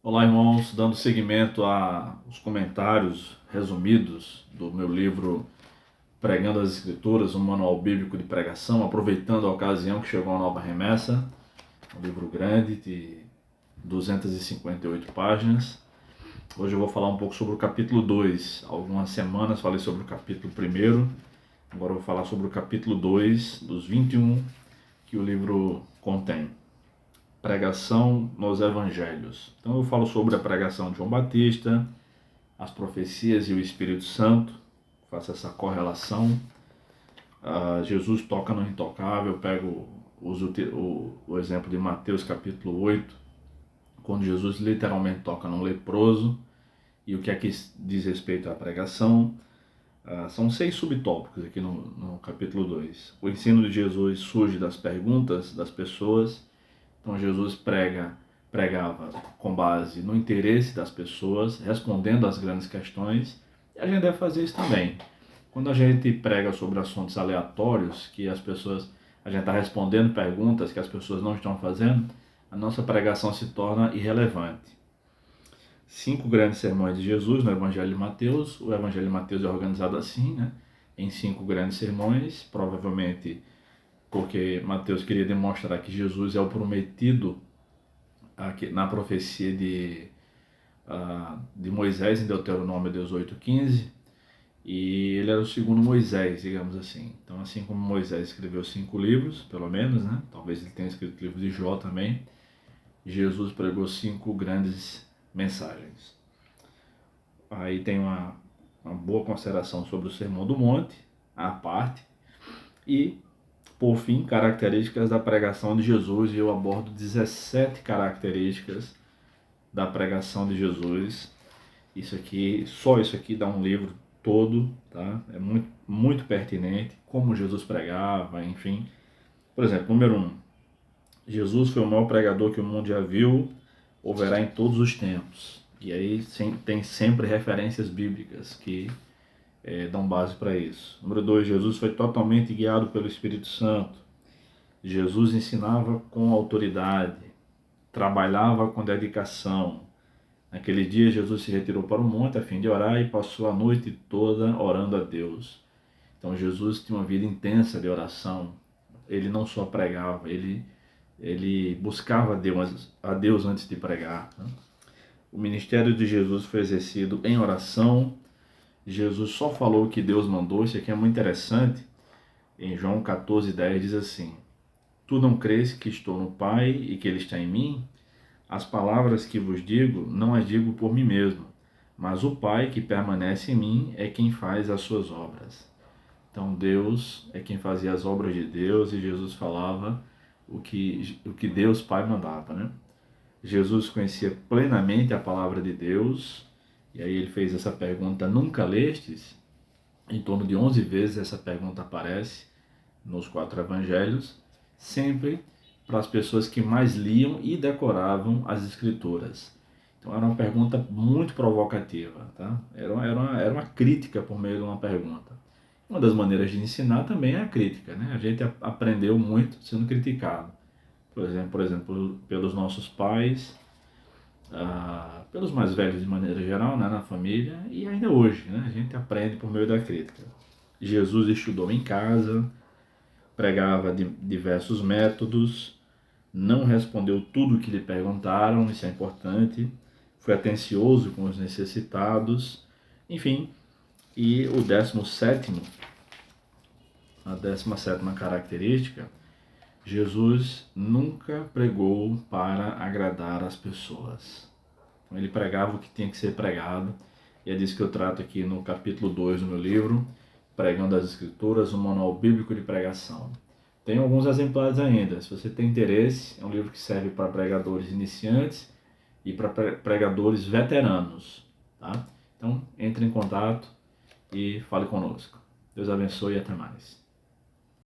Olá, irmãos, dando seguimento aos comentários resumidos do meu livro Pregando as Escrituras, um manual bíblico de pregação, aproveitando a ocasião que chegou a nova remessa, um livro grande de 258 páginas. Hoje eu vou falar um pouco sobre o capítulo 2. Algumas semanas falei sobre o capítulo 1, agora eu vou falar sobre o capítulo 2, dos 21 que o livro contém. Pregação nos Evangelhos. Então eu falo sobre a pregação de João Batista, as profecias e o Espírito Santo, faço essa correlação. Jesus toca no intocável, uso o exemplo de Mateus capítulo 8, quando Jesus literalmente toca no leproso, e o que é que diz respeito à pregação. São 6 subtópicos aqui no capítulo 2. O ensino de Jesus surge das perguntas das pessoas. Então Jesus pregava com base no interesse das pessoas, respondendo às grandes questões, e a gente deve fazer isso também. Quando a gente prega sobre assuntos aleatórios, a gente está respondendo perguntas que as pessoas não estão fazendo, a nossa pregação se torna irrelevante. 5 grandes sermões de Jesus no Evangelho de Mateus. O Evangelho de Mateus é organizado assim, né? Em 5 grandes sermões, provavelmente porque Mateus queria demonstrar que Jesus é o prometido na profecia de Moisés em Deuteronômio 18:15, e ele era o segundo Moisés, digamos assim. Então, assim como Moisés escreveu 5 livros, pelo menos, né? Talvez ele tenha escrito o livro de Jó também, Jesus pregou 5 grandes mensagens. Aí tem uma boa consideração sobre o Sermão do Monte, à parte, e por fim, características da pregação de Jesus, e eu abordo 17 características da pregação de Jesus. Só isso aqui dá um livro todo, tá? É muito, muito pertinente, como Jesus pregava, enfim. Por exemplo, número 1, Jesus foi o maior pregador que o mundo já viu, ou verá em todos os tempos. E aí tem sempre referências bíblicas que dão base para isso. Número 2, Jesus foi totalmente guiado pelo Espírito Santo. Jesus ensinava com autoridade, trabalhava com dedicação. Naquele dia, Jesus se retirou para o monte a fim de orar e passou a noite toda orando a Deus. Então, Jesus tinha uma vida intensa de oração. Ele não só pregava, ele buscava a Deus antes de pregar, né? O ministério de Jesus foi exercido em oração. Jesus só falou o que Deus mandou. Isso aqui é muito interessante. Em João 14:10 diz assim: Tu não crês que estou no Pai e que Ele está em mim? As palavras que vos digo, não as digo por mim mesmo, mas o Pai que permanece em mim é quem faz as suas obras. Então Deus é quem fazia as obras de Deus, e Jesus falava o que Deus Pai mandava, né? Jesus conhecia plenamente a palavra de Deus, e aí ele fez essa pergunta: nunca lestes? Em torno de 11 vezes essa pergunta aparece nos 4 evangelhos, sempre para as pessoas que mais liam e decoravam as escrituras. Então era uma pergunta muito provocativa, tá? Era uma crítica por meio de uma pergunta. Uma das maneiras de ensinar também é a crítica, né? A gente aprendeu muito sendo criticado. Por exemplo, pelos nossos pais, pelos mais velhos de maneira geral, né, na família, e ainda hoje, né? A gente aprende por meio da crítica. Jesus estudou em casa, pregava diversos métodos, não respondeu tudo o que lhe perguntaram, isso é importante, foi atencioso com os necessitados, enfim. E a 17ª característica: Jesus nunca pregou para agradar as pessoas. Então, ele pregava o que tinha que ser pregado, e é disso que eu trato aqui no capítulo 2 do meu livro, Pregando as Escrituras, um manual bíblico de pregação. Tem alguns exemplares ainda, se você tem interesse. É um livro que serve para pregadores iniciantes e para pregadores veteranos, tá? Então, entre em contato e fale conosco. Deus abençoe e até mais.